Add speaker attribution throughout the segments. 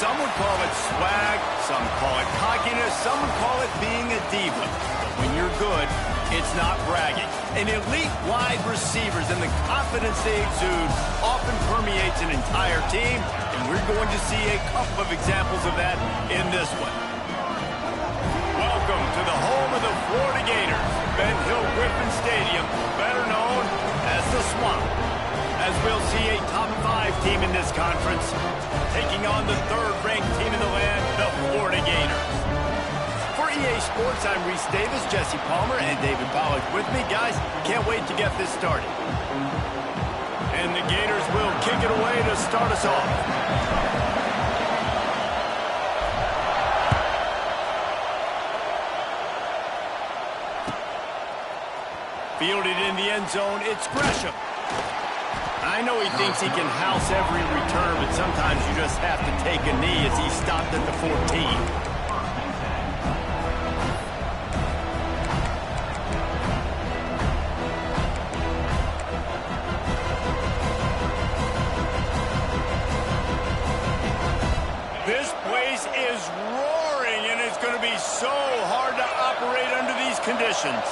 Speaker 1: Some would call it swag, some call it cockiness, some would call it being a diva. But when you're good, it's not bragging. An elite wide receivers and the confidence they exude often permeates an entire team, and we're going to see a couple of examples of that in this one. Welcome to the home of the Florida Gators, Ben Hill Griffin Stadium, better known as the Swamp, as we'll see a top 5 team in this conference taking on the 3rd-ranked team in the land, the Florida Gators. For EA Sports, I'm Reese Davis, Jesse Palmer, and David Pollack with me. Guys, can't wait to get this started. And the Gators will kick it away to start us off. Fielded in the end zone, it's Gresham. I know he thinks he can house every return, but sometimes you just have to take a knee as he stopped at the 14. This place is roaring, and it's going to be so hard to operate under these conditions.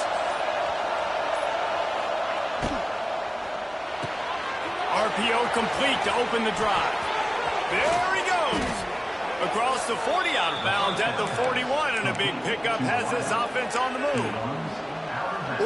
Speaker 1: RPO complete to open the drive. There he goes. Across the 40, out of bounds at the 41, and a big pickup has this offense on the move.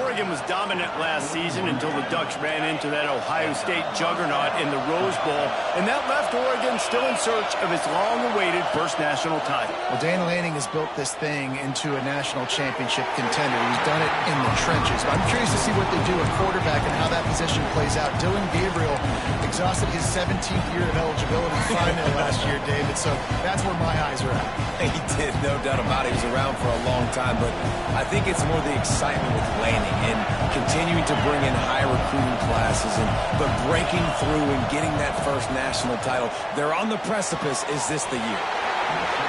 Speaker 1: Oregon was dominant last season until the Ducks ran into that Ohio State juggernaut in the Rose Bowl, and that left Oregon still in search of its long-awaited first national title.
Speaker 2: Well, Dan Lanning has built this thing into a national championship contender. He's done it in the trenches. But I'm curious to see what they do at quarterback and how that position plays out. Dylan Gabriel exhausted his 17th year of eligibility finally last year, David, so that's where my eyes are at.
Speaker 3: He did, no doubt about it. He was around for a long time, but I think it's more the excitement with Lanning and continuing to bring in high recruiting classes, but breaking through and getting that first national title. They're on the precipice. Is this the year?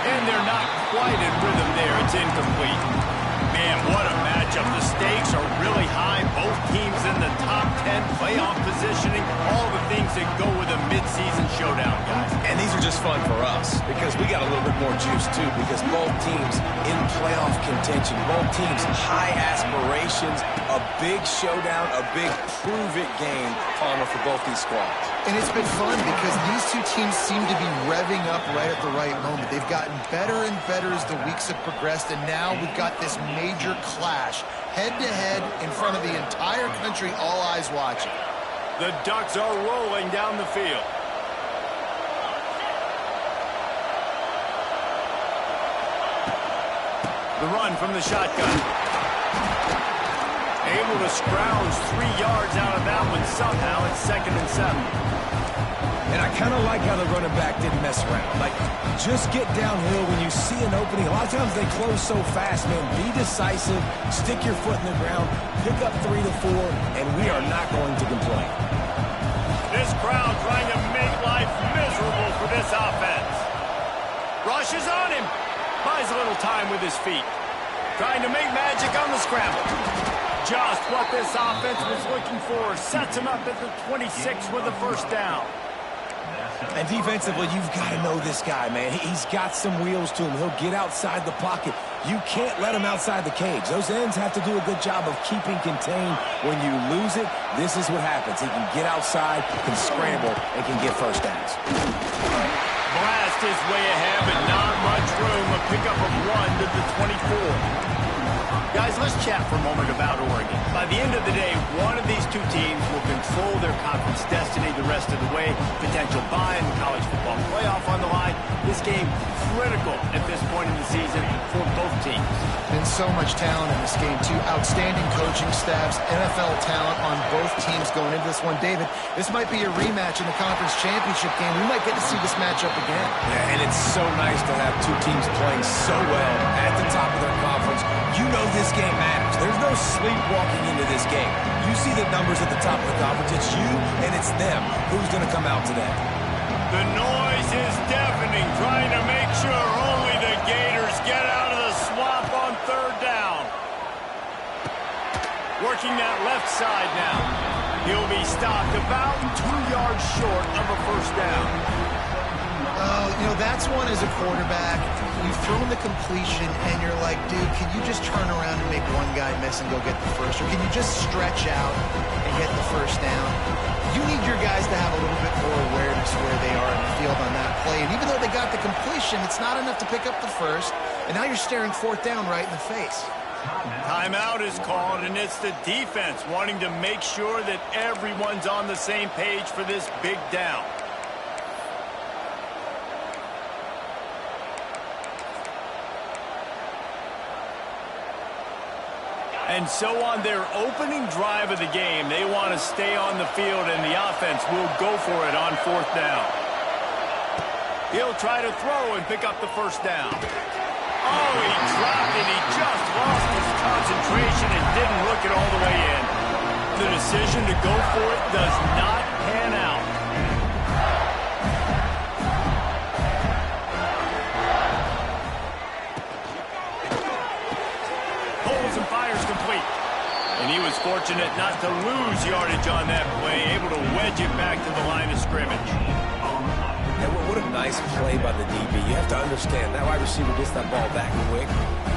Speaker 1: And they're not quite in rhythm there. It's incomplete. Man, what a matchup. The stakes are really high. Both teams in the top 10, playoff positioning, all the things that go with a midseason showdown, guys.
Speaker 3: And these are just fun for us because we got a little bit more juice, too, because both teams in playoff contention, both teams high aspirations, a big showdown, a big prove-it game, Palmer, for both these squads.
Speaker 2: And it's been fun because these two teams seem to be revving up right at the right moment. They've gotten better and better as the weeks have progressed, and now we've got this major clash, head-to-head in front of the entire country, all eyes watching.
Speaker 1: The Ducks are rolling down the field. The run from the shotgun. Able to scrounge 3 yards out of that one somehow. It's 2nd and 7.
Speaker 3: And I kind of like how the running back didn't mess around. Like, just get downhill when you see an opening. A lot of times they close so fast, man. Be decisive, stick your foot in the ground, pick up 3 to 4, and we are not going to complain.
Speaker 1: This crowd trying to make life miserable for this offense. Rushes on him. Buys a little time with his feet. Trying to make magic on the scramble. Just what this offense was looking for. Sets him up at the 26 with a first down.
Speaker 3: And defensively, you've got to know this guy, man. He's got some wheels to him. He'll get outside the pocket. You can't let him outside the cage. Those ends have to do a good job of keeping contained. When you lose it, this is what happens. He can get outside, can scramble, and can get first downs.
Speaker 1: Blast his way ahead, but not much room. A pickup of 1 to the 24. Guys, let's chat for a moment about Oregon. By the end of the day, one of these two teams will control their conference destiny the rest of the way. Potential bye in the college football playoff on the line. This game critical at this point in the season for both teams.
Speaker 2: Been so much talent in this game, too. Outstanding coaching staffs, NFL talent on both teams going into this one. David, this might be a rematch in the conference championship game. We might get to see this matchup again.
Speaker 3: Yeah, and it's so nice to have two teams playing so well at the top of their conference. You know this game matters. There's no sleepwalking into this game. You see the numbers at the top of the conference. It's you and it's them. Who's going to come out today?
Speaker 1: The noise is deafening, trying to make sure only the Gators get out of the swamp on 3rd down. Working that left side now. He'll be stopped about 2 yards short of a first down.
Speaker 2: Oh, that's one as a quarterback. You've thrown the completion, and you're like, dude, can you just turn around and make one guy miss and go get the first? Or can you just stretch out and get the first down? You need your guys to have a little bit more awareness where they are in the field on that play. And even though they got the completion, it's not enough to pick up the first. And now you're staring fourth down right in the face.
Speaker 1: Timeout is called, and it's the defense wanting to make sure that everyone's on the same page for this big down. And so on their opening drive of the game, they want to stay on the field, and the offense will go for it on fourth down. He'll try to throw and pick up the first down. Oh, he dropped it. He just lost his concentration and didn't look it all the way in. The decision to go for it does not pan out. Pulls and fires complete. And he was fortunate not to lose yardage on that play, able to wedge it back to the line of scrimmage.
Speaker 3: And what a nice play by the DB. You have to understand, that wide receiver gets that ball back quick.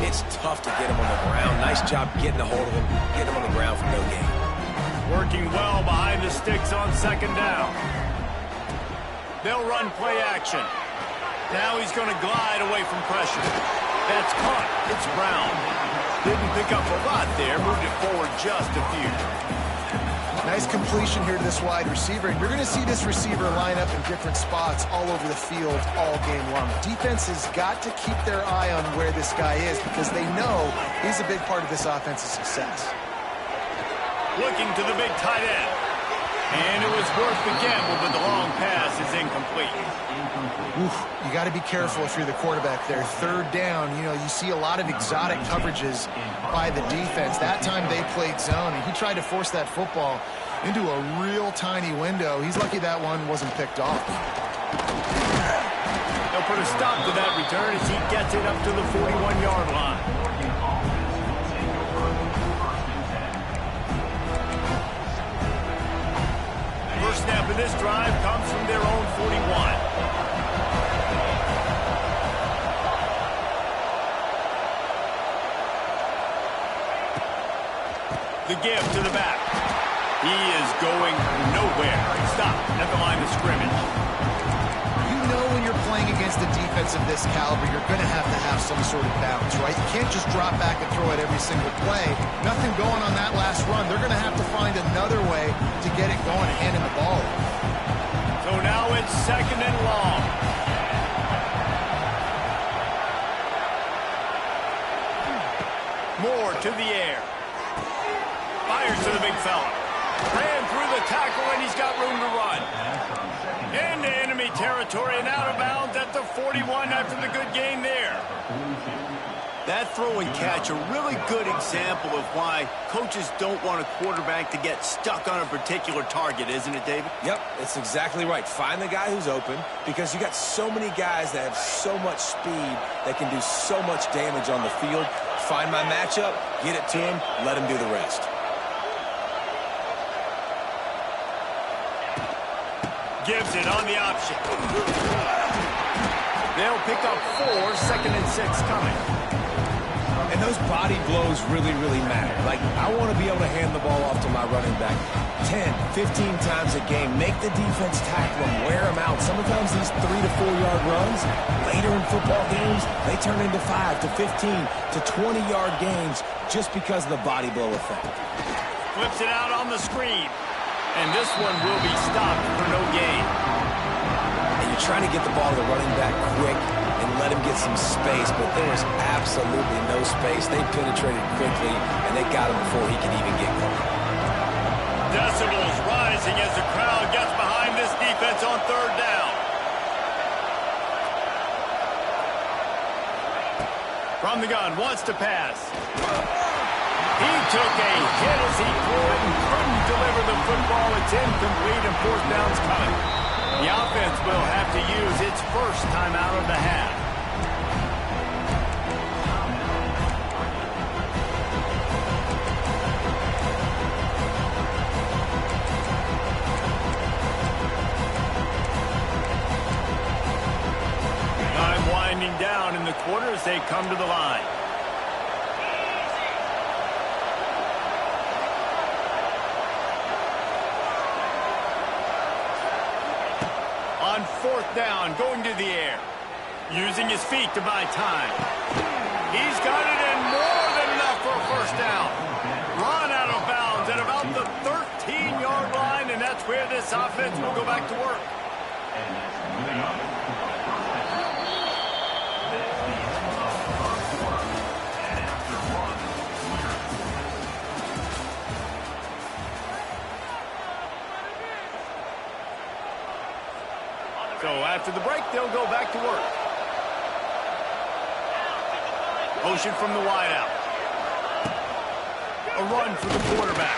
Speaker 3: It's tough to get him on the ground. Nice job getting a hold of him, getting him on the ground for no gain.
Speaker 1: Working well behind the sticks on second down. They'll run play action. Now he's going to glide away from pressure. That's caught. It's Brown. Didn't pick up a lot there. Moved it forward just a few.
Speaker 2: Nice completion here to this wide receiver. And you're going to see this receiver line up in different spots all over the field all game long. Defense has got to keep their eye on where this guy is because they know he's a big part of this offense's success.
Speaker 1: Looking to the big tight end. And it was worth the gamble, but the long pass is incomplete.
Speaker 2: Oof, you got to be careful if you're the quarterback there. Third down, you see a lot of exotic coverages by the defense. That time they played zone, and he tried to force that football into a real tiny window. He's lucky that one wasn't picked off.
Speaker 1: They'll put a stop to that return as he gets it up to the 41-yard line. First snap of this drive comes from their own 41. The give to the back. He is going nowhere. Stop at the line of scrimmage.
Speaker 2: You know when you're playing against a defense of this caliber, you're going to have some sort of balance, right? You can't just drop back and throw it every single play. Nothing going on that last run. They're going to have to find another way to get it going and hand him the ball.
Speaker 1: So now it's second and long. Moore to the air. Fires to the big fella. Ran through the tackle, and he's got room to run. Into enemy territory and out of bounds at the 41 after the good gain there. That throw and catch, a really good example of why coaches don't want a quarterback to get stuck on a particular target, isn't it, David?
Speaker 3: Yep, it's exactly right. Find the guy who's open because you got so many guys that have so much speed that can do so much damage on the field. Find my matchup, get it to him, let him do the rest.
Speaker 1: Gives it on the option. They'll pick up 4, second and 6 coming.
Speaker 3: And those body blows really, really matter. Like, I want to be able to hand the ball off to my running back 10, 15 times a game. Make the defense tackle him, wear him out. Sometimes these 3 to 4 yard runs, later in football games, they turn into 5 to 15 to 20-yard gains just because of the body blow effect.
Speaker 1: Flips it out on the screen. And this one will be stopped for no gain.
Speaker 3: And you're trying to get the ball to the running back quick and let him get some space, but there was absolutely no space. They penetrated quickly, and they got him before he could even get going.
Speaker 1: Decibels rising as the crowd gets behind this defense on third down. From the gun, wants to pass. He took a hit as he threw it and couldn't deliver the football. It's incomplete and fourth down's coming. The offense will have to use its first timeout of the half. winding down in the quarter as they come to the line. On fourth down, going to the air. Using his feet to buy time. He's got it in more than enough for a first down. Run out of bounds at about the 13-yard line, and that's where this offense will go back to work. So after the break, they'll go back to work. Motion from the wideout. A run for the quarterback.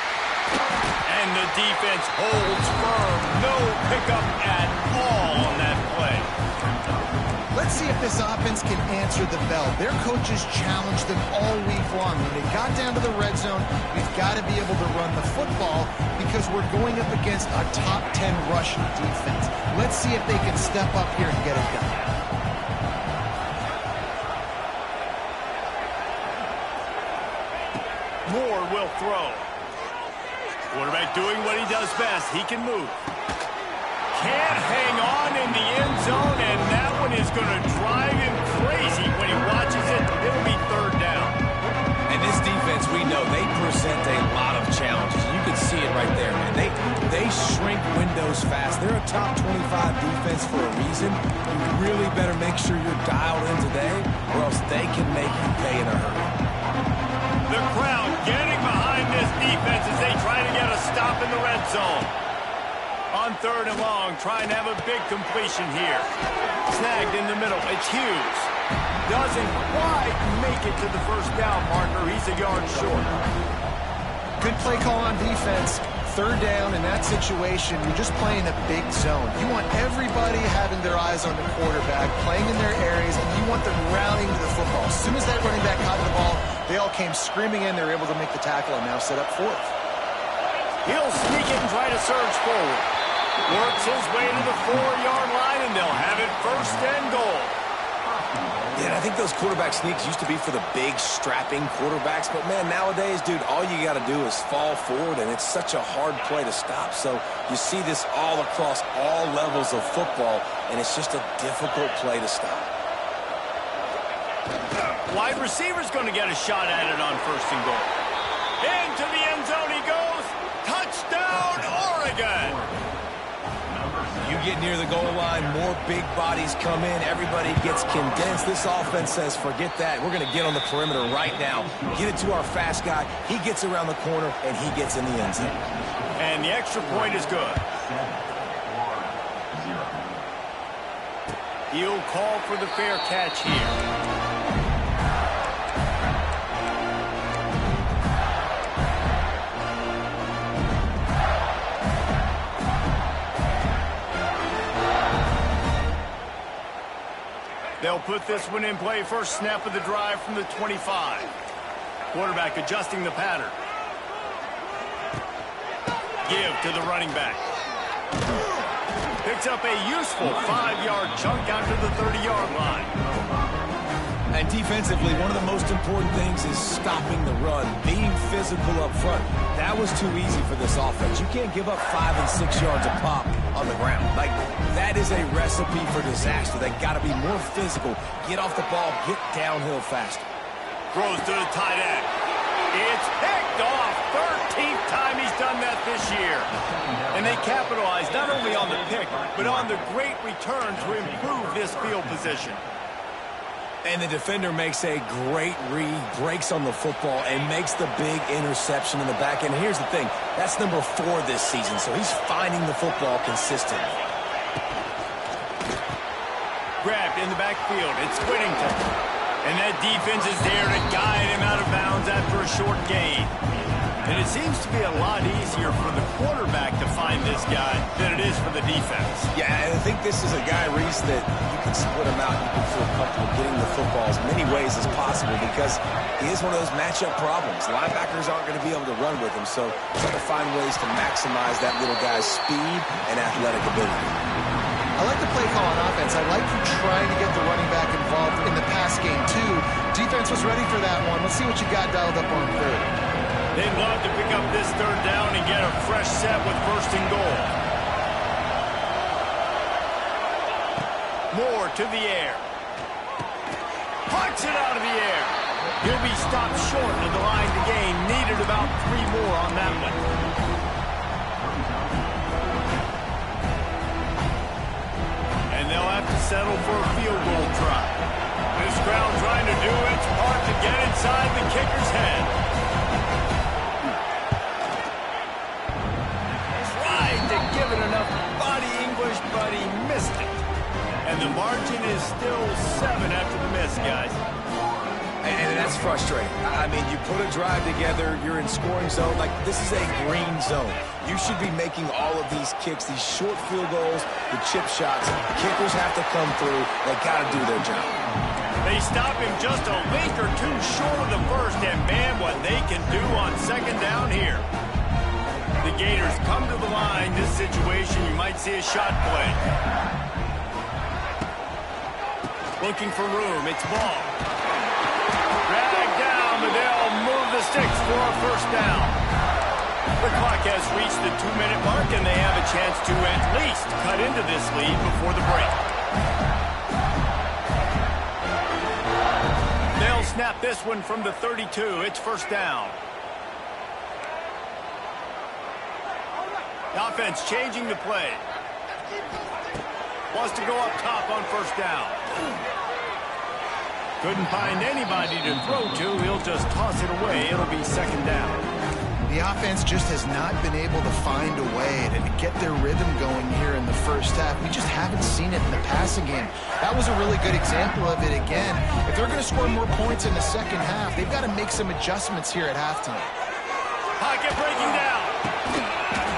Speaker 1: And the defense holds firm. No pickup at all on that play.
Speaker 2: Let's see if this offense can answer the bell. Their coaches challenged them all week long. When they got down to the red zone, we've got to be able to run the football because we're going up against a top 10 rushing defense. Let's see if they can step up here and get it done.
Speaker 1: Moore will throw. Quarterback doing what he does best. He can move. Can't hang on in the end zone, and that one is going to drive him crazy when he watches it. It'll be third down.
Speaker 3: And this defense, we know, they present a lot of challenges. You can see it right there, man. They shrink windows fast. They're a top 25 defense for a reason. You really better make sure you're dialed in today, or else they can make you pay in a hurry.
Speaker 1: The crowd getting behind this defense as they try to get a stop in the red zone. On third and long, trying to have a big completion here. Snagged in the middle. It's Hughes. Doesn't quite make it to the first down marker. He's a yard short.
Speaker 2: Good play call on defense. Third down in that situation, you're just playing a big zone. You want everybody having their eyes on the quarterback, playing in their areas, and you want them rallying to the football. As soon as that running back caught the ball, they all came screaming in. They were able to make the tackle and now set up fourth.
Speaker 1: He'll sneak it and try to surge forward. Works his way to the 4-yard line, and they'll have it first and goal.
Speaker 3: Yeah, I think those quarterback sneaks used to be for the big, strapping quarterbacks. But, man, nowadays, dude, all you got to do is fall forward, and it's such a hard play to stop. So you see this all across all levels of football, and it's just a difficult play to stop.
Speaker 1: Wide receiver's going to get a shot at it on first and goal. Into the end zone he goes. Touchdown, Oregon!
Speaker 3: You get near the goal line, more big bodies come in, everybody gets condensed. This offense says, forget that. We're going to get on the perimeter right now. Get it to our fast guy. He gets around the corner, and he gets in the end zone.
Speaker 1: And the extra point is good. He'll call for the fair catch here. They'll put this one in play first snap of the drive from the 25. Quarterback adjusting the pattern. Give to the running back. Picks up a useful 5-yard chunk out to the 30-yard line.
Speaker 3: And defensively, one of the most important things is stopping the run, being physical up front. That was too easy for this offense. You can't give up 5 and 6 yards a pop on the ground. Like, that is a recipe for disaster. They got to be more physical, get off the ball, get downhill faster.
Speaker 1: Throws to the tight end. It's picked off. 13th time he's done that this year. And they capitalize not only on the pick, but on the great return to improve this field position.
Speaker 3: And the defender makes a great read, breaks on the football, and makes the big interception in the back end. Here's the thing. That's number 4 this season, so he's finding the football consistently.
Speaker 1: Grabbed in the backfield. It's Whittington. And that defense is there to guide him out of bounds after a short gain. And it seems to be a lot easier for the quarterback to find this guy than it is for the defense.
Speaker 3: Yeah, and I think this is a guy, Reese, that you can split him out. You can feel comfortable getting the football as many ways as possible because he is one of those matchup problems. Linebackers aren't going to be able to run with him, so try to find ways to maximize that little guy's speed and athletic ability.
Speaker 2: I I like the play call on offense. I like you trying to get the running back involved in the pass game, too. Defense was ready for that one. Let's see what you got dialed up on third.
Speaker 1: They'd love to pick up this third down and get a fresh set with first and goal. Moore to the air. Punch it out of the air. He'll be stopped short of the line to gain. Needed about 3 more on that one. And they'll have to settle for a field goal try. This crowd trying to do its part to get inside the kicker's head. Tried to give it enough body English, but he missed it. And the margin is still 7 after the miss, guys.
Speaker 3: And that's frustrating. I mean, you put a drive together, you're in scoring zone. Like, this is a green zone. You should be making all of these kicks, these short field goals, the chip shots. Kickers have to come through. They got to do their job.
Speaker 1: They stop him just a link or two short of the first, and man, what they can do on second down here. The Gators come to the line. This situation, you might see a shot play. Looking for room. It's ball. Dragged down, but they'll move the sticks for a first down. The clock has reached the 2-minute mark, and they have a chance to at least cut into this lead before the break. They'll snap this one from the 32. It's first down. The offense changing the play. Wants to go up top on first down. Couldn't find anybody to throw to. He'll just toss it away. It'll be second down.
Speaker 2: The offense just has not been able to find a way to get their rhythm going here in the first half. We just haven't seen it in the passing game. That was a really good example of it again. If they're going to score more points in the second half, they've got to make some adjustments here at halftime.
Speaker 1: Pocket breaking down.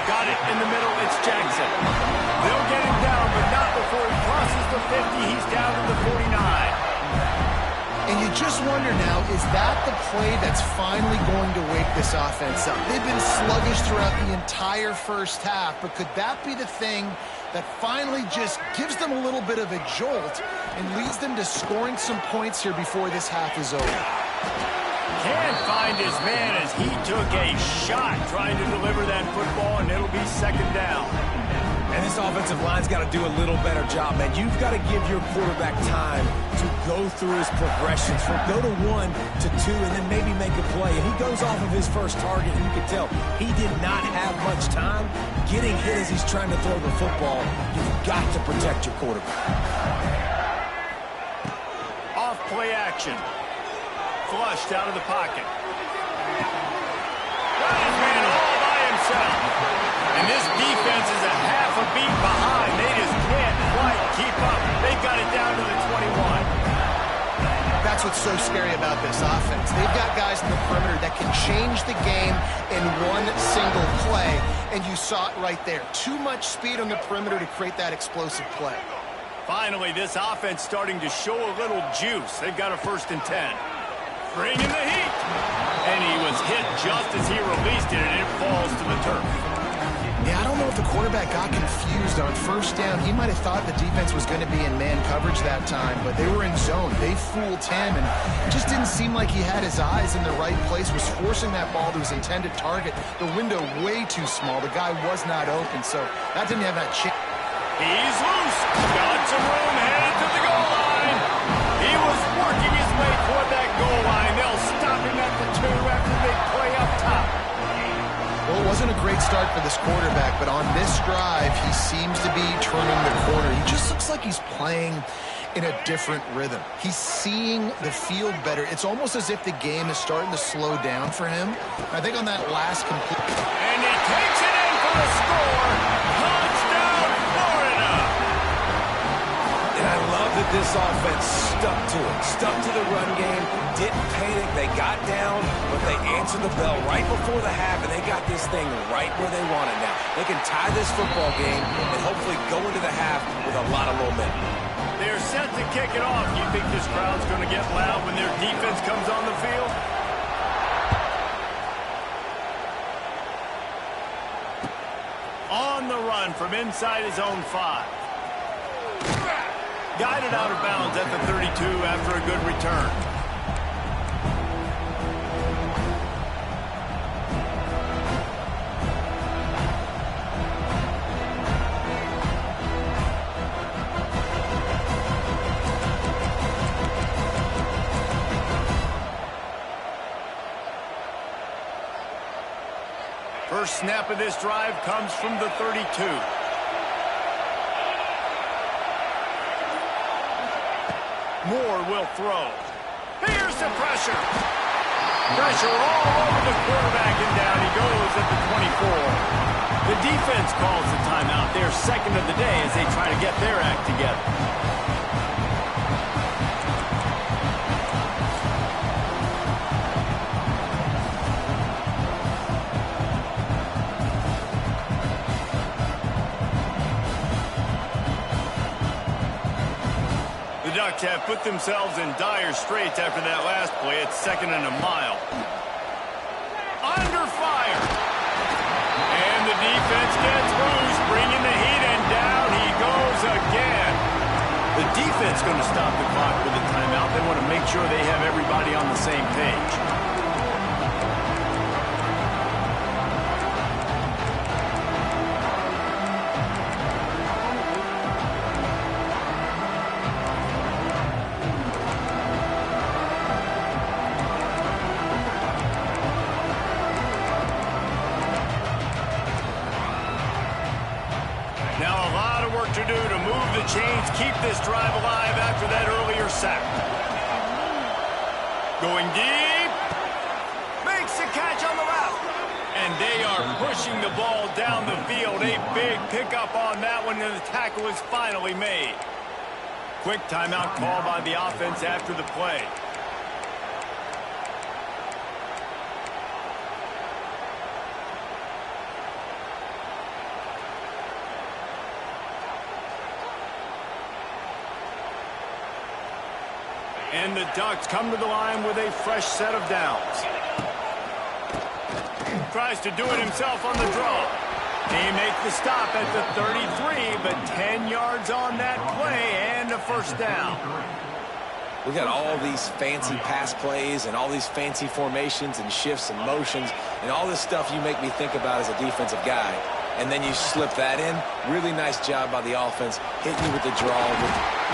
Speaker 1: Got it in the middle. It's Jackson. They'll get him down, but not before he crosses the 50. He's down to the 49.
Speaker 2: And you just wonder now, is that the play that's finally going to wake this offense up? They've been sluggish throughout the entire first half, but could that be the thing that finally just gives them a little bit of a jolt and leads them to scoring some points here before this half is over?
Speaker 1: Can't find his man as he took a shot trying to deliver that football, and it'll be second down.
Speaker 3: And this offensive line's got to do a little better job, man. You've got to give your quarterback time to go through his progressions, from go to 1 to 2, and then maybe make a play. And he goes off of his first target, and you can tell he did not have much time getting hit as he's trying to throw the football. You've got to protect your quarterback.
Speaker 1: Off play action. Flushed out of the pocket. Got his man all by himself. And this defense is a half a beat behind. They just can't quite keep up. They've got it down to the 21.
Speaker 2: That's what's so scary about this offense. They've got guys in the perimeter that can change the game in one single play, and you saw it right there. Too much speed on the perimeter to create that explosive play.
Speaker 1: Finally, this offense starting to show a little juice. They've got a 1st and 10. Bringing the heat. And he was hit just as he released it, and it falls to the turf.
Speaker 2: Yeah, I don't know if the quarterback got confused on first down. He might have thought the defense was going to be in man coverage that time, but they were in zone. They fooled him, and it just didn't seem like he had his eyes in the right place, was forcing that ball to his intended target. The window way too small. The guy was not open, so that didn't have that chance.
Speaker 1: He's loose. Got some room, headed to the goal line. He was working his way toward that goal line. They'll stop him at the 2 after the big play up top.
Speaker 2: Well, it wasn't a great start for this quarterback, but on this drive, he seems to be turning the corner. He just looks like he's playing in a different rhythm. He's seeing the field better. It's almost as if the game is starting to slow down for him. I think on that last complete...
Speaker 1: And he takes it in for the score. Touchdown, Florida!
Speaker 3: And I love that this offense stuck to it. Stuck to the run game. Didn't panic. They got down, but they answered the bell right before the half, and they got this thing right where they want it now. They can tie this football game and hopefully go into the half with a lot of momentum.
Speaker 1: They're set to kick it off. You think this crowd's going to get loud when their defense comes on the field? On the run from inside his own 5. Guided out of bounds at the 32 after a good return. First snap of this drive comes from the 32. Moore will throw. Here's the pressure. Pressure all over the quarterback, and down he goes at the 24. The defense calls the timeout. Their second of the day as they try to get their act together. The Ducks have put themselves in dire straits after that last play. It's 2nd and a mile. Under fire. And the defense gets loose, bringing the heat, and down he goes again. The defense going to stop the clock with a timeout. They want to make sure they have everybody on the same page. To do to move the chains, keep this drive alive after that earlier sack. Going deep. Makes the catch on the left. And they are pushing the ball down the field. A big pickup on that one, and the tackle is finally made. Quick timeout call by the offense after the play. And the Ducks come to the line with a fresh set of downs. Tries to do it himself on the draw. He makes the stop at the 33, but 10 yards on that play and a first down.
Speaker 3: We got all these fancy pass plays and all these fancy formations and shifts and motions and all this stuff you make me think about as a defensive guy. And then you slip that in. Really nice job by the offense, hitting you with the draw.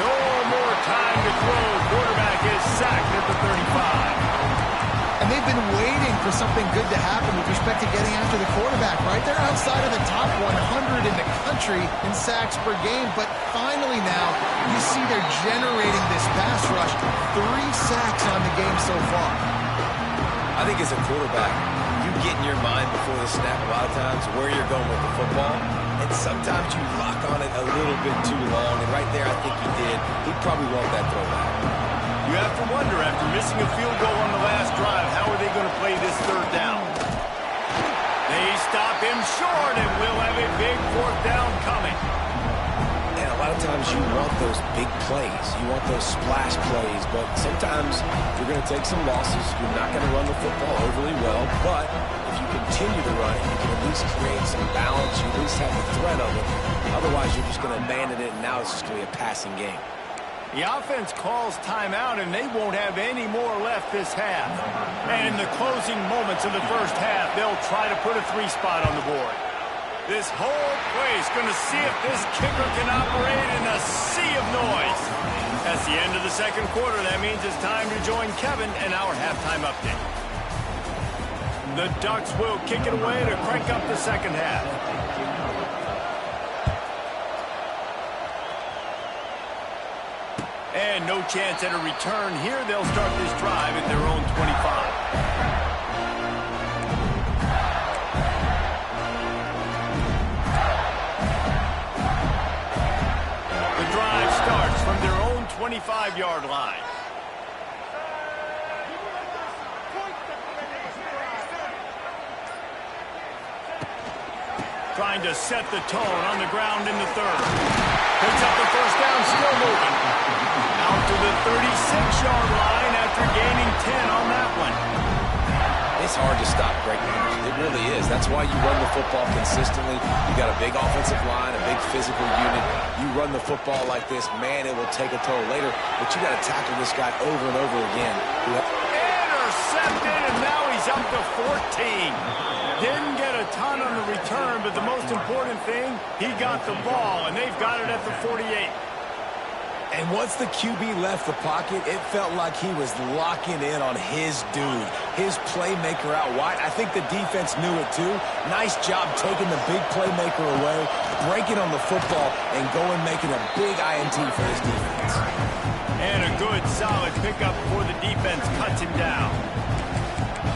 Speaker 1: No more time to throw. Quarterback is sacked at the 35.
Speaker 2: And they've been waiting for something good to happen with respect to getting after the quarterback, right? They're outside of the top 100 in the country in sacks per game, but finally now you see they're generating this pass rush. 3 sacks on the game so far.
Speaker 3: I think as a quarterback, you get in your mind before the snap a lot of times where you're going with the football, and sometimes you lock on it a little bit too long, and right there I think he did. He'd probably want that throwback.
Speaker 1: You have to wonder, after missing a field goal on the last drive, how are they going to play this third down? They stop him short, and we'll have a big 4th down coming.
Speaker 3: And a lot of times you want those big plays. You want those splash plays, but sometimes you're going to take some losses. You're not going to run the football overly well, but if you continue to run it, you can at least create some balance. You at least have the threat of it. Otherwise, you're just going to abandon it, and now it's just going to be a passing game.
Speaker 1: The offense calls timeout, and they won't have any more left this half. And in the closing moments of the first half, they'll try to put a 3-spot on the board. This whole place going to see if this kicker can operate in a sea of noise. That's the end of the second quarter. That means it's time to join Kevin in our halftime update. The Ducks will kick it away to crank up the second half. And no chance at a return here. They'll start this drive at their own 25. Starts from their own 25-yard line. Trying to set the tone on the ground in the third. Picks up the first down, still moving. Out to the 36-yard line after gaining 10 on that one.
Speaker 3: It's hard to stop Greg Anderson. It really is. That's why you run the football consistently. You got a big offensive line, a big physical unit. You run the football like this, man, it will take a toll later. But you got to tackle this guy over and over again.
Speaker 1: Intercepted, and now he's up to 14. Didn't get a ton on the return, but the most important thing, he got the ball, and they've got it at the 48.
Speaker 3: And once the QB left the pocket, it felt like he was locking in on his dude, his playmaker out wide. I think the defense knew it too. Nice job taking the big playmaker away, breaking on the football, and going making a big INT for this defense.
Speaker 1: And a good, solid pickup before the defense cuts him down.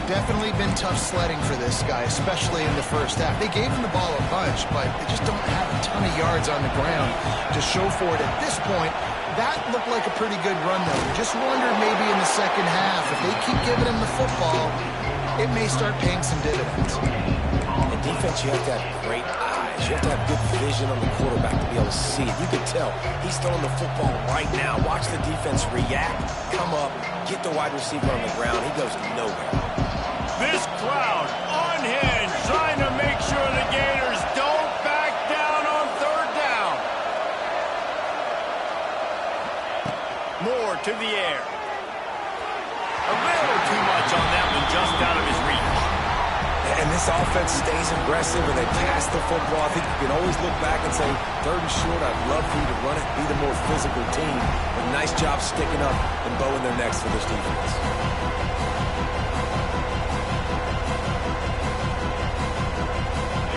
Speaker 2: Definitely been tough sledding for this guy, especially in the first half. They gave him the ball a bunch, but they just don't have a ton of yards on the ground to show for it at this point. That looked like a pretty good run, though. Just wonder maybe in the second half, if they keep giving him the football, it may start paying some dividends.
Speaker 3: In defense, you have to have great eyes. You have to have good vision on the quarterback to be able to see it. You can tell he's throwing the football right now. Watch the defense react, come up, get the wide receiver on the ground. He goes nowhere.
Speaker 1: This crowd unhinged, trying to make sure the Gators don't back down on third down. Moore to the air. A little too much on that one, just out of his reach.
Speaker 3: And this offense stays aggressive and they pass the football. I think you can always look back and say, third and short, I'd love for you to run it, be the more physical team. But nice job sticking up and bowing their necks for this defense.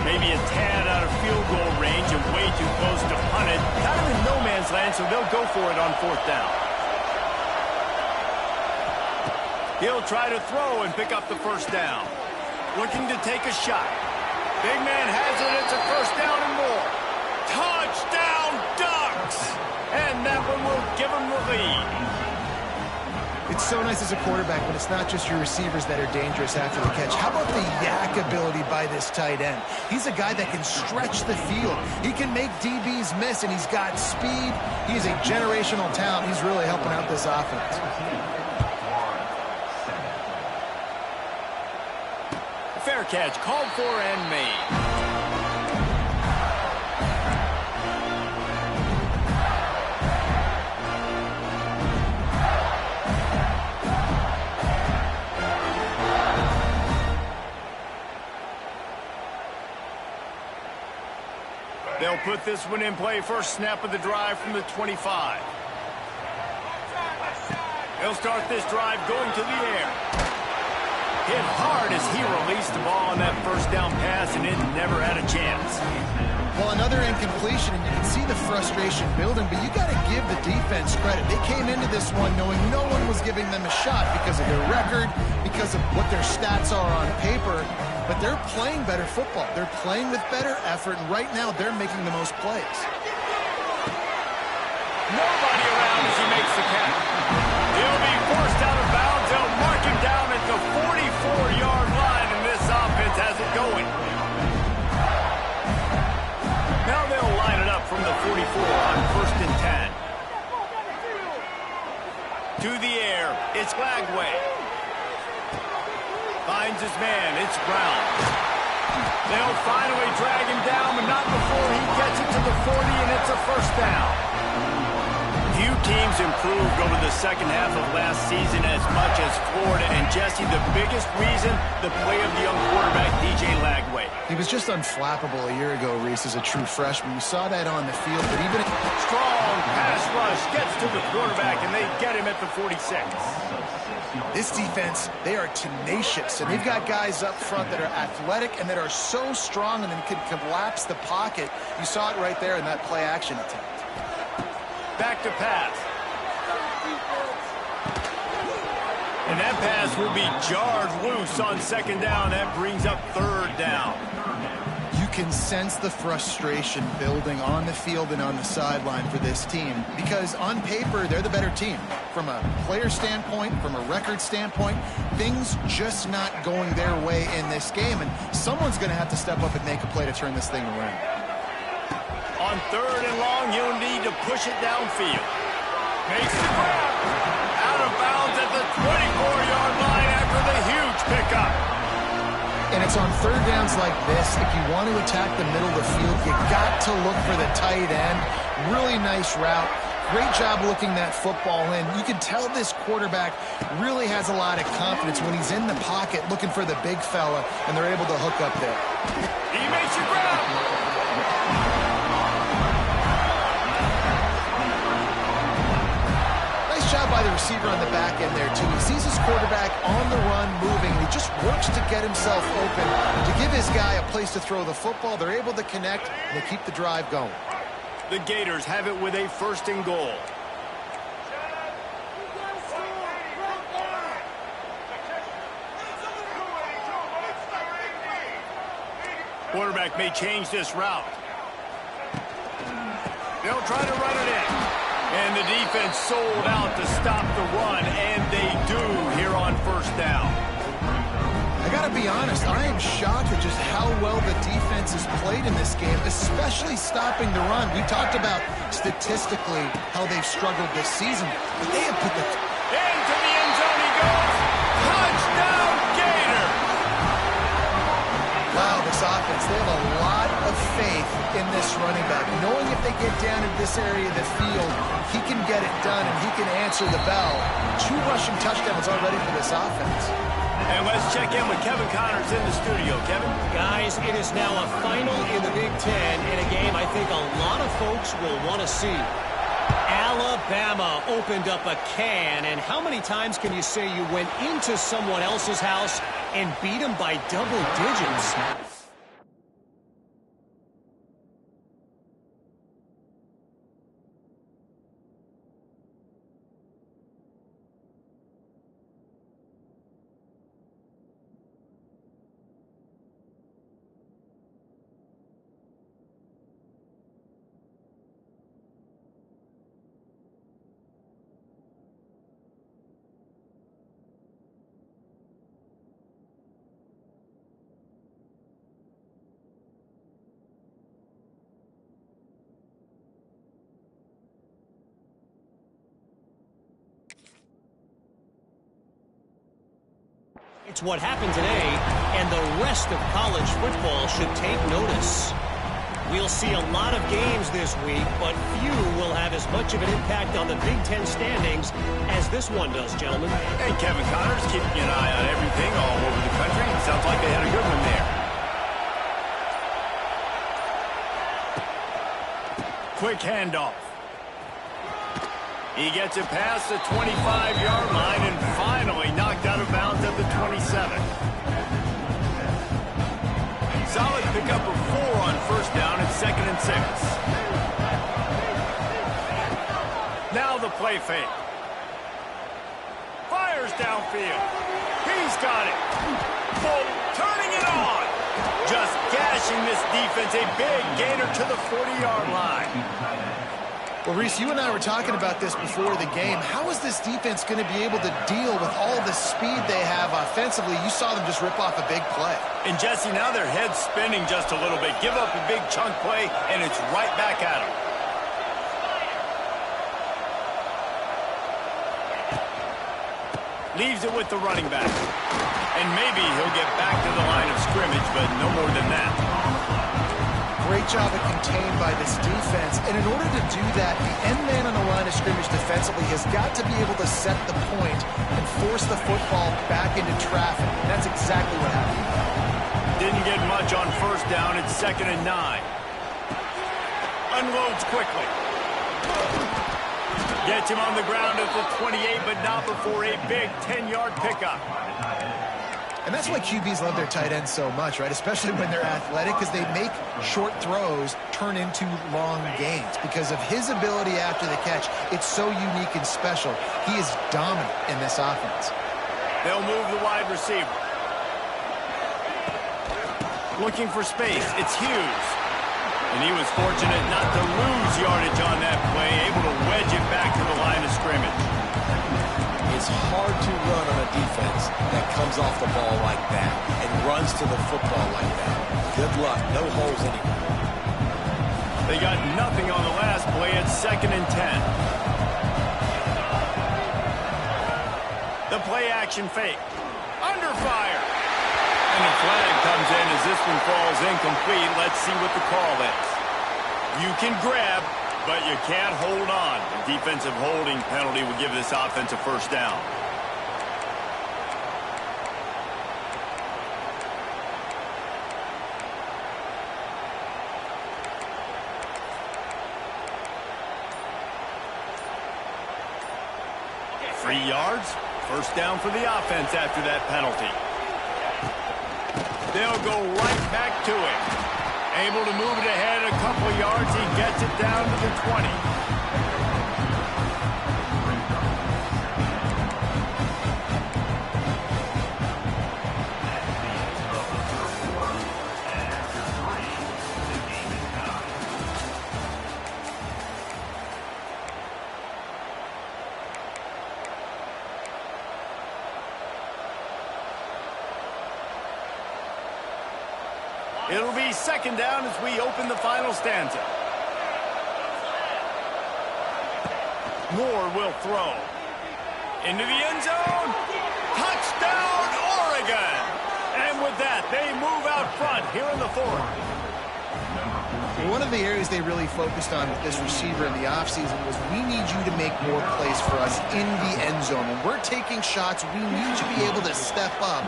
Speaker 1: Maybe a tad out of field goal range and way too close to punt it. Kind of in no man's land, so they'll go for it on fourth down. He'll try to throw and pick up the first down. Looking to take a shot. Big man has it. It's a first down and more. Touchdown, Ducks! And that one will give him the lead.
Speaker 2: It's so nice as a quarterback when it's not just your receivers that are dangerous after the catch. How about the yak ability by this tight end? He's a guy that can stretch the field. He can make DBs miss, and he's got speed. He's a generational talent. He's really helping out this offense.
Speaker 1: Fair catch, called for and made. They'll put this one in play. First snap of the drive from the 25. They'll start this drive going to the air. Hit hard as he released the ball on that first down pass, and it never had a chance.
Speaker 2: Well, another incompletion, and you can see the frustration building, but you got to give the defense credit. They came into this one knowing no one was giving them a shot because of their record, because of what their stats are on paper, but they're playing better football. They're playing with better effort, and right now they're making the most plays.
Speaker 1: Nobody around as he makes the catch. He'll be forced out of bounds. They'll mark him down at the 44-yard line, and this offense has it going. Now they'll line it up from the 44 on first and 10. To the air, it's Lagway. Finds his man, it's Brown. They'll finally drag him down, but not before he gets it to the 40, and it's a first down. Few teams improved over the second half of last season as much as Florida. And Jesse, the biggest reason, the play of the young quarterback, DJ Lagway.
Speaker 2: He was just unflappable a year ago, Reese, as a true freshman. You saw that on the field, but even...
Speaker 1: Strong pass rush gets to the quarterback, and they get him at the 46.
Speaker 2: This defense, they are tenacious, and they've got guys up front that are athletic and that are so strong and then can collapse the pocket. You saw it right there in that play-action attempt.
Speaker 1: Back to pass. And that pass will be jarred loose on second down. That brings up third down.
Speaker 2: You can sense the frustration building on the field and on the sideline for this team because on paper, they're the better team. From a player standpoint, from a record standpoint, things just not going their way in this game. And someone's going to have to step up and make a play to turn this thing around.
Speaker 1: On third and long, you'll need to push it downfield. Makes the grab. Out of bounds at the 24-yard line after the huge pickup.
Speaker 2: And It's on third downs like this. If you want to attack the middle of the field, you got to look for the tight end. Really nice route. Great job looking that football in. You can tell this quarterback really has a lot of confidence when he's in the pocket looking for the big fella, and they're able to hook up there.
Speaker 1: He makes you grab.
Speaker 2: Nice job by the receiver on the back end there, too. He sees his quarterback on the run moving, and he just works to get himself open to give his guy a place to throw the football. They're able to connect, and they keep the drive going.
Speaker 1: The Gators have it with a 1st and goal. Quarterback may change this route. They'll try to run it in. And the defense sold out to stop the run, and they do here on 1st down.
Speaker 2: I got to be honest, I am shocked at just how well the defense has played in this game, especially stopping the run. We talked about statistically how they've struggled this season, but they have put the...
Speaker 1: Into the end zone he goes. Touchdown, Gator!
Speaker 2: Wow, this offense, they have a lot of faith in this running back. Knowing if they get down in this area of the field, he can get it done and he can answer the bell. 2 rushing touchdowns already for this offense.
Speaker 1: And let's check in with Kevin Connors in the studio. Kevin?
Speaker 4: Guys, it is now a final in the Big Ten in a game I think a lot of folks will want to see. Alabama opened up a can, and how many times can you say you went into someone else's house and beat them by double digits? It's what happened today, and the rest of college football should take notice. We'll see a lot of games this week, but few will have as much of an impact on the Big Ten standings as this one does, gentlemen.
Speaker 1: Hey, Kevin Connors, keeping an eye on everything all over the country. Sounds like they had a good one there. Quick handoff. He gets it past the 25-yard line and finally knocked out of bounds at the 27. Solid pickup of 4 on 1st down and 2nd and 6. Now the play fake. Fires downfield. He's got it. Bolt turning it on. Just gashing this defense. A big gainer to the 40-yard line.
Speaker 2: Well, Reese, you and I were talking about this before the game. How is this defense going to be able to deal with all the speed they have offensively? You saw them just rip off a big play.
Speaker 1: And, Jesse, now their head's spinning just a little bit. Give up a big chunk play, and it's right back at them. Leaves it with the running back. And maybe he'll get back to the line of scrimmage, but no more than that.
Speaker 2: Great job of contained by this defense. And in order to do that, the end man on the line of scrimmage defensively has got to be able to set the point and force the football back into traffic. And that's exactly what happened.
Speaker 1: Didn't get much on 1st down. It's 2nd and 9. Unloads quickly. Gets him on the ground at the 28, but not before a big 10-yard pickup.
Speaker 2: And that's why QBs love their tight ends so much, right? Especially when they're athletic, because they make short throws turn into long gains. Because of his ability after the catch, it's so unique and special. He is dominant in this offense.
Speaker 1: They'll move the wide receiver. Looking for space. It's Hughes. And he was fortunate not to lose yardage on that play, able to wedge it back to the line of scrimmage.
Speaker 3: It's hard to run on a defense that comes off the ball like that and runs to the football like that. Good luck. No holes anywhere.
Speaker 1: They got nothing on the last play. It's 2nd and 10. The play action fake. Under fire. And And a flag comes in as this one falls incomplete. Let's see what the call is. You can grab, but you can't hold on. A defensive holding penalty will give this offense a first down. Three yards, first down for the offense after that penalty. They'll go right back to it. Able to move it ahead a couple of yards. He gets it down to the 20. It'll be second down as we open the final stanza. Moore will throw. Into the end zone. Touchdown, Oregon! And with that, they move out front here in the fourth.
Speaker 2: One of the areas they really focused on with this receiver in the offseason was we need you to make more plays for us in the end zone. When we're taking shots, we need you to be able to step up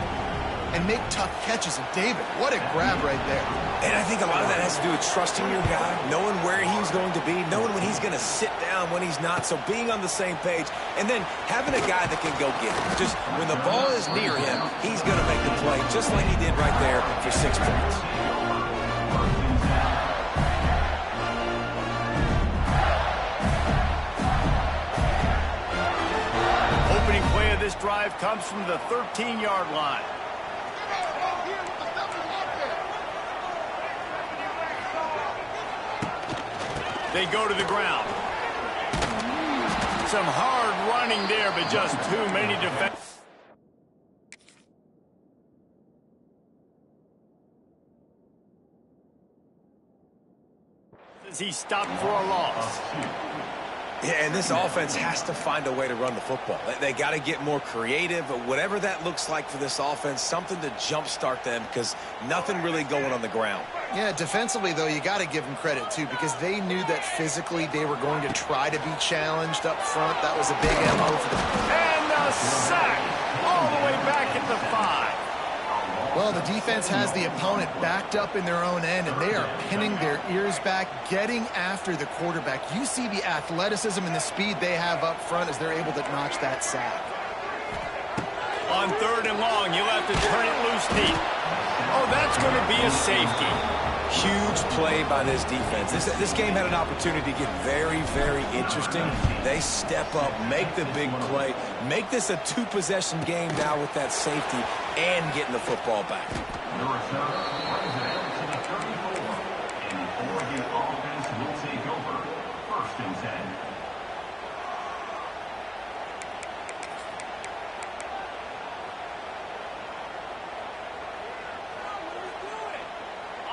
Speaker 2: and make tough catches. And David, what a grab right there.
Speaker 3: And I think a lot of that has to do with trusting your guy, knowing where he's going to be, knowing when he's going to sit down, when he's not, so being on the same page, and then having a guy that can go get it. Just when the ball is near him, he's going to make the play, just like he did right there for 6 points.
Speaker 1: Opening play of this drive comes from the 13-yard line. They go to the ground. Some hard running there, but just too many defenders. As he stopped for a loss.
Speaker 3: Yeah, and this offense has to find a way to run the football. They got to get more creative, but whatever that looks like for this offense, something to jumpstart them because nothing really going on the ground.
Speaker 2: Yeah, defensively, though, you got to give them credit, too, because they knew that physically they were going to try to be challenged up front. That was a big MO for them.
Speaker 1: And a sack all the way back at the 5.
Speaker 2: Well, the defense has the opponent backed up in their own end, and they are pinning their ears back, getting after the quarterback. You see the athleticism and the speed they have up front as they're able to notch that sack.
Speaker 1: On 3rd and long, you'll have to turn it loose deep. Oh, that's going to be a safety.
Speaker 3: Huge play by this defense. This game had an opportunity to get very, very interesting. They step up, make the big play, make this a 2-possession game now with that safety and getting the football back.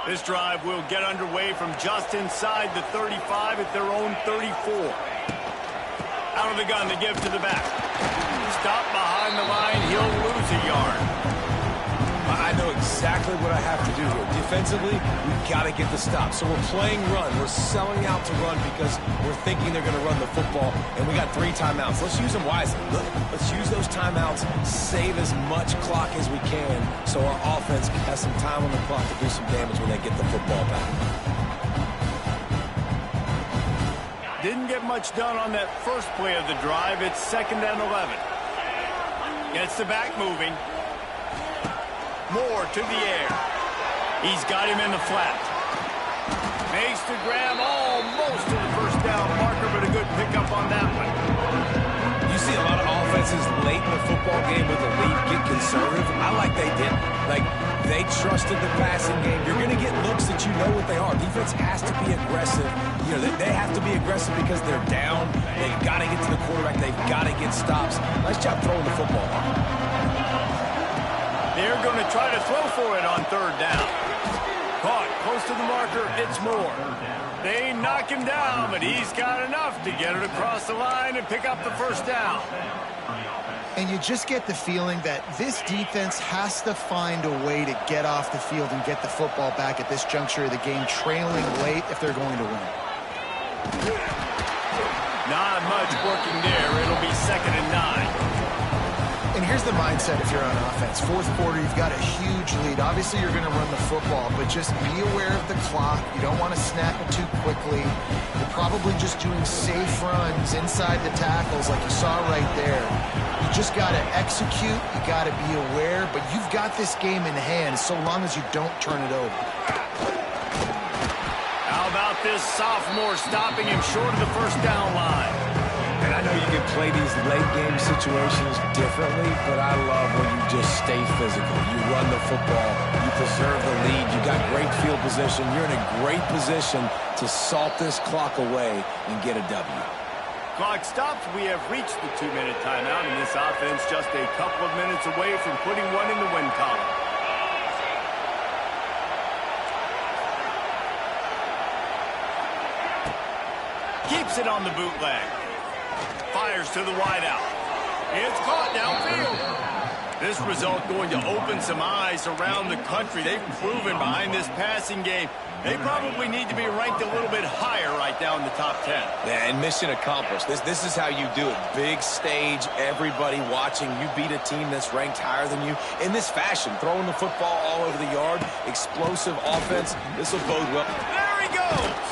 Speaker 1: This drive will get underway from just inside the 35 at their own 34. Out of the gun, they give to the back. Stop behind the line, he'll lose a yard.
Speaker 3: I know exactly what I have to do here. Defensively, we've got to get the stop. So we're playing run. We're selling out to run because we're thinking they're going to run the football, and we got 3 timeouts. Let's use them wisely. Look, let's use those timeouts, save as much clock as we can so our offense has some time on the clock to do some damage when they get the football back.
Speaker 1: Didn't get much done on that first play of the drive. It's 2nd and 11. Gets the back moving. Moore to the air. He's got him in the flat. Makes the grab almost to the first down marker, but a good pickup on that one.
Speaker 3: You see a lot of offenses late in the football game with a lead get conservative. I like they did. Like, they trusted the passing game. You're going to get looks that you know what they are. Defense has to be aggressive. You know, they have to be aggressive because they're down. They've got to get to the quarterback. They've got to get stops. Nice job throwing the football.
Speaker 1: They're going to try to throw for it on 3rd down. Caught close to the marker, it's Moore. They knock him down, but he's got enough to get it across the line and pick up the first down.
Speaker 2: And you just get the feeling that this defense has to find a way to get off the field and get the football back at this juncture of the game, trailing late if they're going to win.
Speaker 1: Not much working there. It'll be 2nd and 9.
Speaker 2: And here's the mindset if you're on offense. Fourth quarter, you've got a huge lead. Obviously, you're going to run the football, but just be aware of the clock. You don't want to snap it too quickly. You're probably just doing safe runs inside the tackles like you saw right there. You just got to execute. You got to be aware, but you've got this game in hand so long as you don't turn it over.
Speaker 1: How about this sophomore stopping him short of the first down line?
Speaker 3: And I know you can play these late-game situations differently, but I love when you just stay physical. You run the football. You preserve the lead. You got great field position. You're in a great position to salt this clock away and get a W.
Speaker 1: Clock stops. We have reached the 2-minute timeout, and this offense just a couple of minutes away from putting one in the win column. Keeps it on the bootleg. Fires to the wideout. It's caught downfield. This result going to open some eyes around the country. They've proven behind this passing game, they probably need to be ranked a little bit higher right now in the top 10.
Speaker 3: Yeah, and mission accomplished. This is how you do it. Big stage, everybody watching. You beat a team that's ranked higher than you in this fashion. Throwing the football all over the yard, explosive offense. This will bode well.
Speaker 1: There he goes.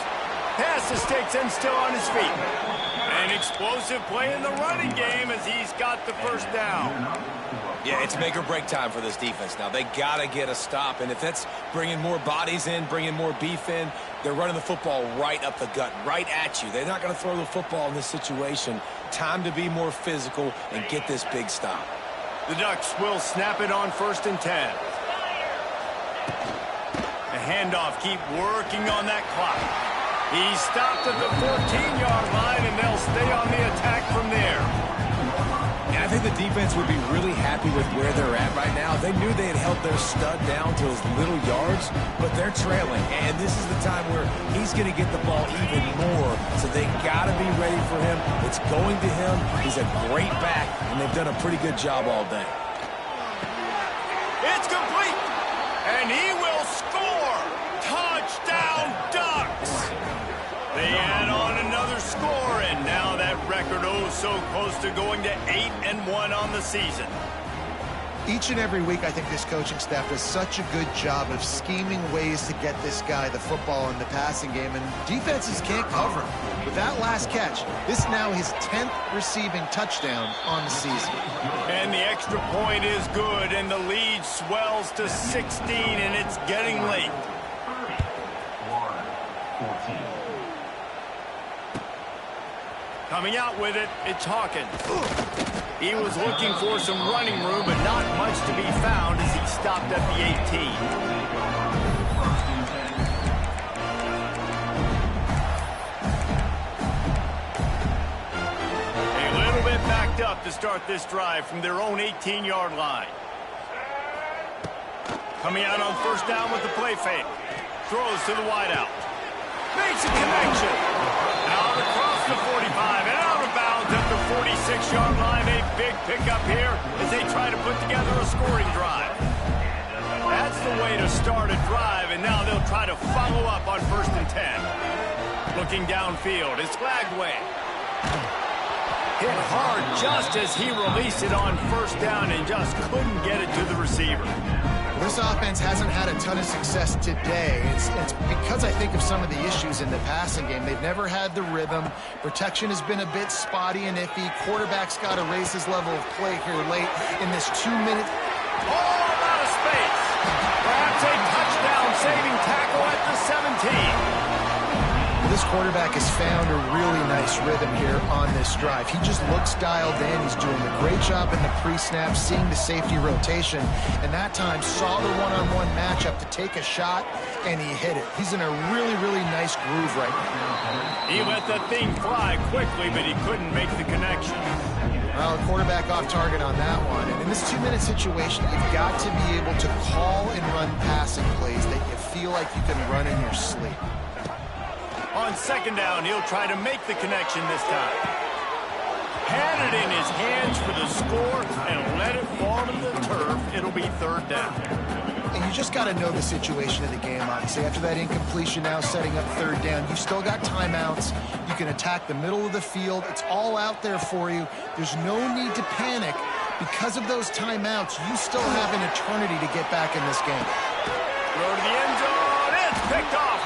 Speaker 1: Pass to Sticks and still on his feet. An explosive play in the running game as he's got the first down.
Speaker 3: Yeah, it's make or break time for this defense now. They got to get a stop, and if that's bringing more bodies in, bringing more beef in, they're running the football right up the gut, right at you. They're not going to throw the football in this situation. Time to be more physical and get this big stop.
Speaker 1: The Ducks will snap it on 1st and 10. The handoff, keep working on that clock. He stopped at the 14-yard line, and they'll stay on the attack from there.
Speaker 3: And I think the defense would be really happy with where they're at right now. They knew they had held their stud down to his little yards, but they're trailing. And this is the time where he's going to get the ball even more. So they got to be ready for him. It's going to him. He's a great back, and they've done a pretty good job all day.
Speaker 1: It's complete, and he will score. Touchdown, Ducks. They add on another score, and now that record so close to going to 8-1 on the season.
Speaker 2: Each and every week, I think this coaching staff does such a good job of scheming ways to get this guy the football in the passing game, and defenses can't cover him. With that last catch, this now his 10th receiving touchdown on the season.
Speaker 1: And the extra point is good, and the lead swells to 16, and it's getting late. Coming out with it, it's Hawkins. He was looking for some running room, but not much to be found as he stopped at the 18. A little bit backed up to start this drive from their own 18-yard line. Coming out on 1st down with the play fake. Throws to the wideout. Makes a connection. Out across the 45 and out of bounds at the 46-yard line. A big pickup here as they try to put together a scoring drive. That's the way to start a drive, and now they'll try to follow up on 1st and 10. Looking downfield, it's Lagway. Hit hard just as he released it on 1st down and just couldn't get it to the receiver.
Speaker 2: This offense hasn't had a ton of success today. It's because I think of some of the issues in the passing game. They've never had the rhythm. Protection has been a bit spotty and iffy. Quarterback's got to raise his level of play here late in this 2-minute.
Speaker 1: All out of space. Perhaps a touchdown-saving tackle at the 17.
Speaker 2: This quarterback has found a really nice rhythm here on this drive. He just looks dialed in. He's doing a great job in the pre-snap, seeing the safety rotation, and that time saw the one-on-one matchup to take a shot, and he hit it. He's in a really, really nice groove right now.
Speaker 1: He let the thing fly quickly, but he couldn't make the connection.
Speaker 2: Well, a quarterback off target on that one. And in this 2-minute situation, you've got to be able to call and run passing plays that you feel like you can run in your sleep.
Speaker 1: On 2nd down, he'll try to make the connection this time. Had it in his hands for the score and let it fall to the turf. It'll be third down.
Speaker 2: And you just got to know the situation of the game, obviously. After that incompletion, now setting up third down, you still got timeouts. You can attack the middle of the field. It's all out there for you. There's no need to panic. Because of those timeouts, you still have an eternity to get back in this game.
Speaker 1: Throw to the end zone. It's picked off.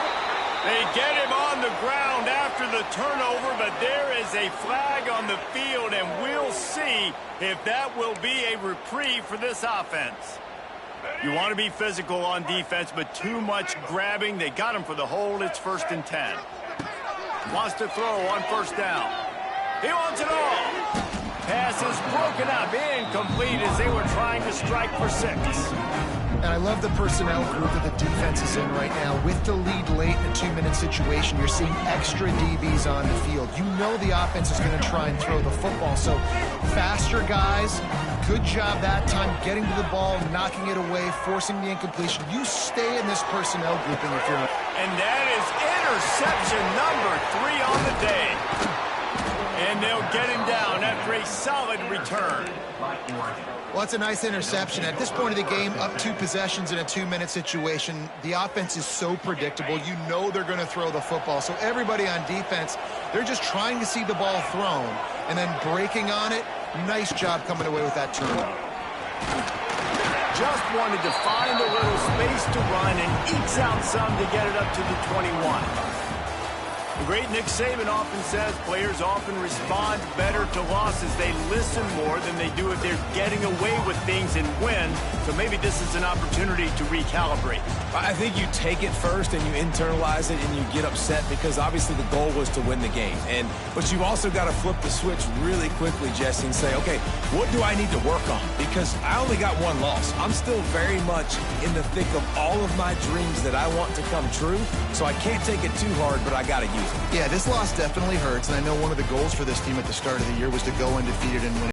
Speaker 1: They get him on the ground after the turnover, but there is a flag on the field, and we'll see if that will be a reprieve for this offense. You want to be physical on defense, but too much grabbing. They got him for the hold. It's 1st and 10. Wants to throw on 1st down. He wants it all. Pass is broken up, incomplete as they were trying to strike for 6.
Speaker 2: And I love the personnel group that the defense is in right now. With the lead late in a 2-minute situation, you're seeing extra DBs on the field. You know the offense is going to try and throw the football. So faster guys, good job that time getting to the ball, knocking it away, forcing the incompletion. You stay in this personnel grouping if you're...
Speaker 1: And that is interception number 3 on the day. And they'll get him down after a solid return.
Speaker 2: Well, it's a nice interception. At this point of the game, up 2 possessions in a 2-minute situation, the offense is so predictable. You know they're going to throw the football. So everybody on defense, they're just trying to see the ball thrown and then breaking on it. Nice job coming away with that turnover.
Speaker 1: Just wanted to find a little space to run and ekes out some to get it up to the 21. The great Nick Saban often says players often respond better to losses. They listen more than they do if they're getting away with things and win. So maybe this is an opportunity to recalibrate.
Speaker 3: I think you take it first and you internalize it and you get upset because obviously the goal was to win the game. But you've also got to flip the switch really quickly, Jesse, and say, okay, what do I need to work on? Because I only got 1 loss. I'm still very much in the thick of all of my dreams that I want to come true. So I can't take it too hard, but I got to use it.
Speaker 2: Yeah, this loss definitely hurts, and I know one of the goals for this team at the start of the year was to go undefeated and win